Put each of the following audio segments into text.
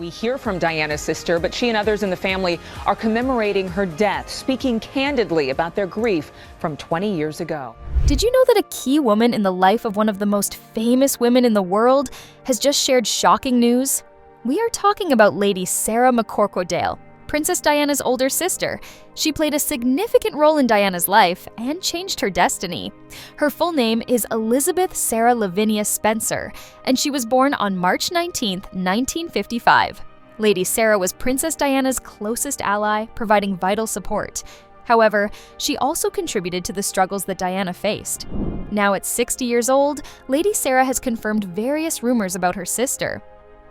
We hear from Diana's sister, but she and others in the family are commemorating her death, speaking candidly about their grief from 20 years ago. Did you know that a key woman in the life of one of the most famous women in the world has just shared shocking news? We are talking about Lady Sarah McCorquodale, Princess Diana's older sister. She played a significant role in Diana's life and changed her destiny. Her full name is Elizabeth Sarah Lavinia Spencer, and she was born on March 19, 1955. Lady Sarah was Princess Diana's closest ally, providing vital support. However, she also contributed to the struggles that Diana faced. Now at 60 years old, Lady Sarah has confirmed various rumors about her sister.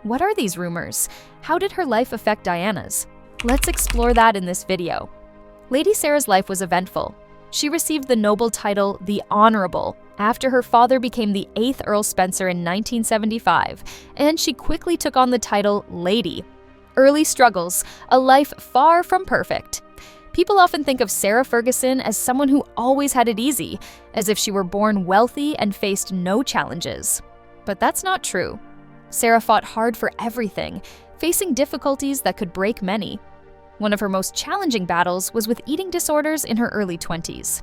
What are these rumors? How did her life affect Diana's? Let's explore that in this video. Lady Sarah's life was eventful. She received the noble title the Honorable after her father became the 8th Earl Spencer in 1975, and she quickly took on the title Lady. Early struggles, a life far from perfect. People often think of Sarah Ferguson as someone who always had it easy, as if she were born wealthy and faced no challenges. But that's not true. Sarah fought hard for everything, facing difficulties that could break many. One of her most challenging battles was with eating disorders in her early 20s.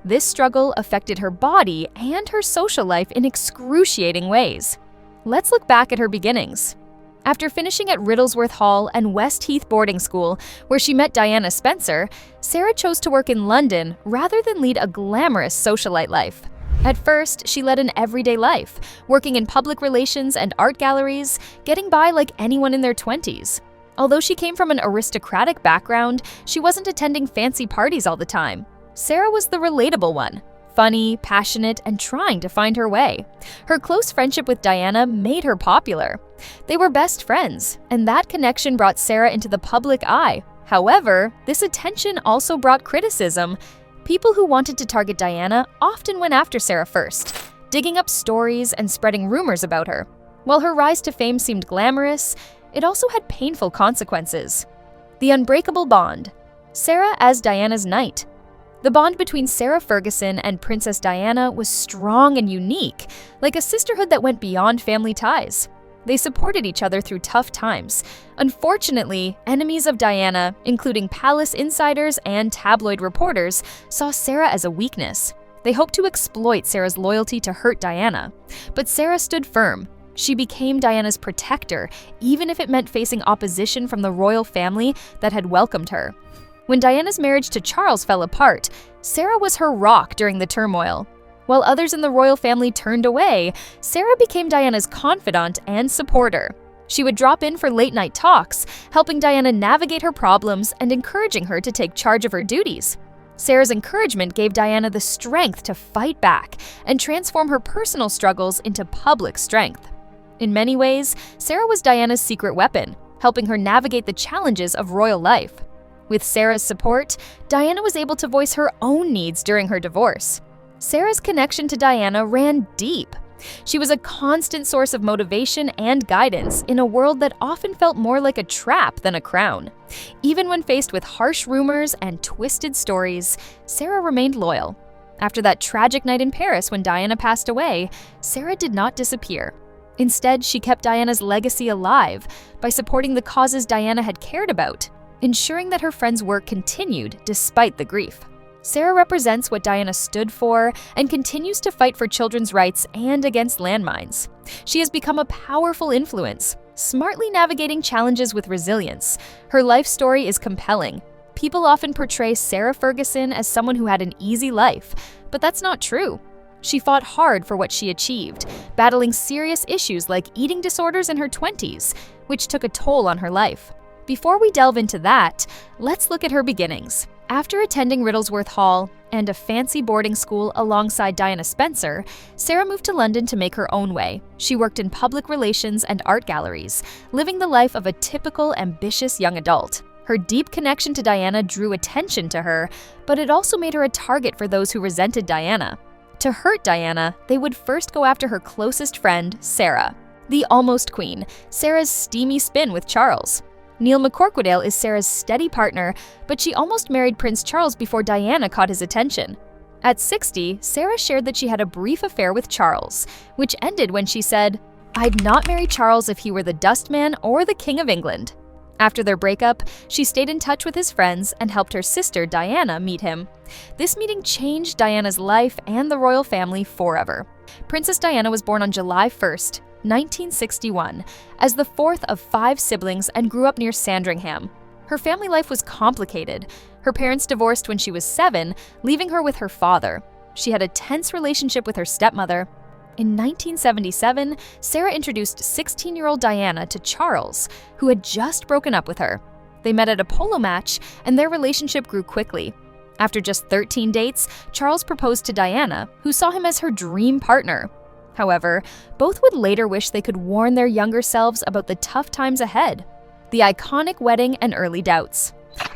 This struggle affected her body and her social life in excruciating ways. Let's look back at her beginnings. After finishing at Riddlesworth Hall and West Heath boarding school, where she met Diana Spencer, Sarah chose to work in London rather than lead a glamorous socialite life. At first, she led an everyday life, working in public relations and art galleries, getting by like anyone in their 20s. Although she came from an aristocratic background, she wasn't attending fancy parties all the time. Sarah was the relatable one, funny, passionate, and trying to find her way. Her close friendship with Diana made her popular. They were best friends, and that connection brought Sarah into the public eye. However, this attention also brought criticism. People who wanted to target Diana often went after Sarah first, digging up stories and spreading rumors about her. While her rise to fame seemed glamorous, it also had painful consequences. The unbreakable bond. Sarah as Diana's knight. The bond between Sarah Ferguson and Princess Diana was strong and unique, like a sisterhood that went beyond family ties. They supported each other through tough times. Unfortunately, enemies of Diana, including palace insiders and tabloid reporters, saw Sarah as a weakness. They hoped to exploit Sarah's loyalty to hurt Diana. But Sarah stood firm. She became Diana's protector, even if it meant facing opposition from the royal family that had welcomed her. When Diana's marriage to Charles fell apart, Sarah was her rock during the turmoil. While others in the royal family turned away, Sarah became Diana's confidant and supporter. She would drop in for late-night talks, helping Diana navigate her problems and encouraging her to take charge of her duties. Sarah's encouragement gave Diana the strength to fight back and transform her personal struggles into public strength. In many ways, Sarah was Diana's secret weapon, helping her navigate the challenges of royal life. With Sarah's support, Diana was able to voice her own needs during her divorce. Sarah's connection to Diana ran deep. She was a constant source of motivation and guidance in a world that often felt more like a trap than a crown. Even when faced with harsh rumors and twisted stories, Sarah remained loyal. After that tragic night in Paris when Diana passed away, Sarah did not disappear. Instead, she kept Diana's legacy alive by supporting the causes Diana had cared about, ensuring that her friend's work continued despite the grief. Sarah represents what Diana stood for and continues to fight for children's rights and against landmines. She has become a powerful influence, smartly navigating challenges with resilience. Her life story is compelling. People often portray Sarah Ferguson as someone who had an easy life, but that's not true. She fought hard for what she achieved, battling serious issues like eating disorders in her 20s, which took a toll on her life. Before we delve into that, let's look at her beginnings. After attending Riddlesworth Hall and a fancy boarding school alongside Diana Spencer, Sarah moved to London to make her own way. She worked in public relations and art galleries, living the life of a typical ambitious young adult. Her deep connection to Diana drew attention to her, but it also made her a target for those who resented Diana. To hurt Diana, they would first go after her closest friend, Sarah, the almost queen, Sarah's steamy spin with Charles. Neil McCorquodale is Sarah's steady partner, but she almost married Prince Charles before Diana caught his attention. At 60, Sarah shared that she had a brief affair with Charles, which ended when she said, "I'd not marry Charles if he were the dustman or the King of England." After their breakup, she stayed in touch with his friends and helped her sister Diana meet him. This meeting changed Diana's life and the royal family forever. Princess Diana was born on July 1st, 1961, as the fourth of 5 siblings and grew up near Sandringham. Her family life was complicated. Her parents divorced when she was 7, leaving her with her father. She had a tense relationship with her stepmother. In 1977, Sarah introduced 16-year-old Diana to Charles, who had just broken up with her. They met at a polo match, and their relationship grew quickly. After just 13 dates, Charles proposed to Diana, who saw him as her dream partner. However, both would later wish they could warn their younger selves about the tough times ahead. The iconic wedding and early doubts.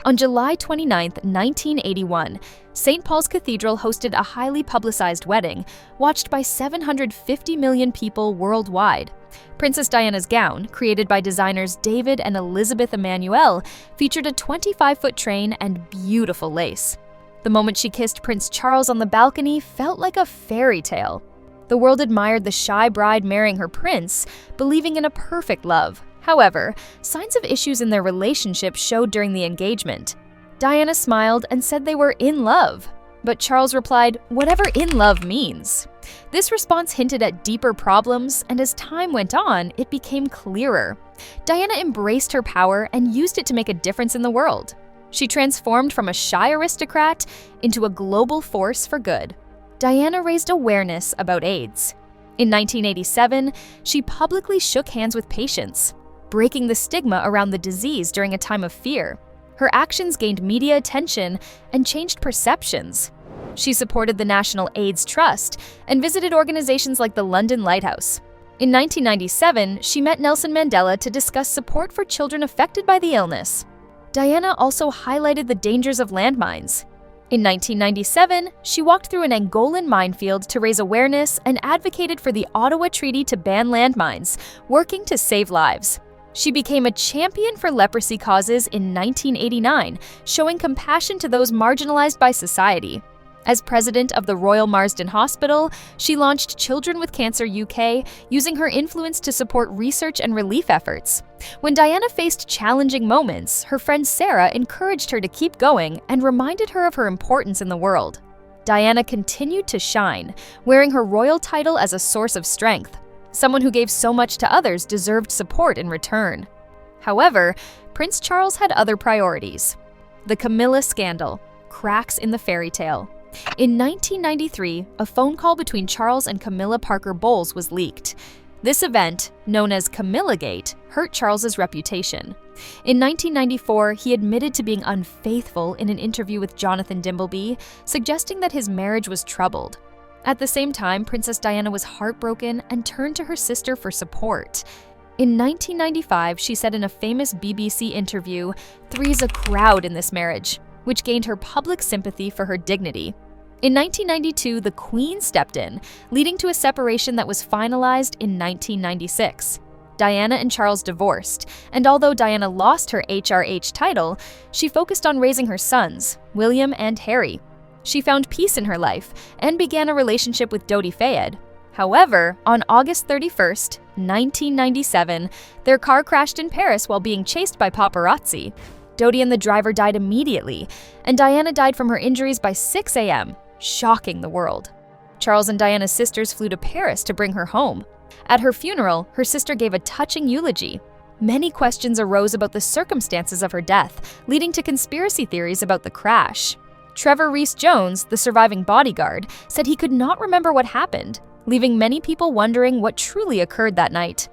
On July 29, 1981, St. Paul's Cathedral hosted a highly publicized wedding, watched by 750 million people worldwide. Princess Diana's gown, created by designers David and Elizabeth Emanuel, featured a 25-foot train and beautiful lace. The moment she kissed Prince Charles on the balcony felt like a fairy tale. The world admired the shy bride marrying her prince, believing in a perfect love. However, signs of issues in their relationship showed during the engagement. Diana smiled and said they were in love, but Charles replied, "Whatever in love means." This response hinted at deeper problems, and as time went on, it became clearer. Diana embraced her power and used it to make a difference in the world. She transformed from a shy aristocrat into a global force for good. Diana raised awareness about AIDS. In 1987, she publicly shook hands with patients, breaking the stigma around the disease during a time of fear. Her actions gained media attention and changed perceptions. She supported the National AIDS Trust and visited organizations like the London Lighthouse. In 1997, she met Nelson Mandela to discuss support for children affected by the illness. Diana also highlighted the dangers of landmines. In 1997, she walked through an Angolan minefield to raise awareness and advocated for the Ottawa Treaty to ban landmines, working to save lives. She became a champion for leprosy causes in 1989, showing compassion to those marginalized by society. As president of the Royal Marsden Hospital, she launched Children with Cancer UK, using her influence to support research and relief efforts. When Diana faced challenging moments, her friend Sarah encouraged her to keep going and reminded her of her importance in the world. Diana continued to shine, wearing her royal title as a source of strength. Someone who gave so much to others deserved support in return. However, Prince Charles had other priorities. The Camilla scandal, cracks in the fairy tale. In 1993, a phone call between Charles and Camilla Parker Bowles was leaked. This event, known as Camillagate, hurt Charles's reputation. In 1994, he admitted to being unfaithful in an interview with Jonathan Dimbleby, suggesting that his marriage was troubled. At the same time, Princess Diana was heartbroken and turned to her sister for support. In 1995, she said in a famous BBC interview, "Three's a crowd in this marriage," which gained her public sympathy for her dignity. In 1992, the Queen stepped in, leading to a separation that was finalized in 1996. Diana and Charles divorced, and although Diana lost her HRH title, she focused on raising her sons, William and Harry. She found peace in her life and began a relationship with Dodi Fayed. However, on August 31st, 1997, their car crashed in Paris while being chased by paparazzi. Dodi and the driver died immediately, and Diana died from her injuries by 6 a.m., shocking the world. Charles and Diana's sisters flew to Paris to bring her home. At her funeral, her sister gave a touching eulogy. Many questions arose about the circumstances of her death, leading to conspiracy theories about the crash. Trevor Rees-Jones, the surviving bodyguard, said he could not remember what happened, leaving many people wondering what truly occurred that night.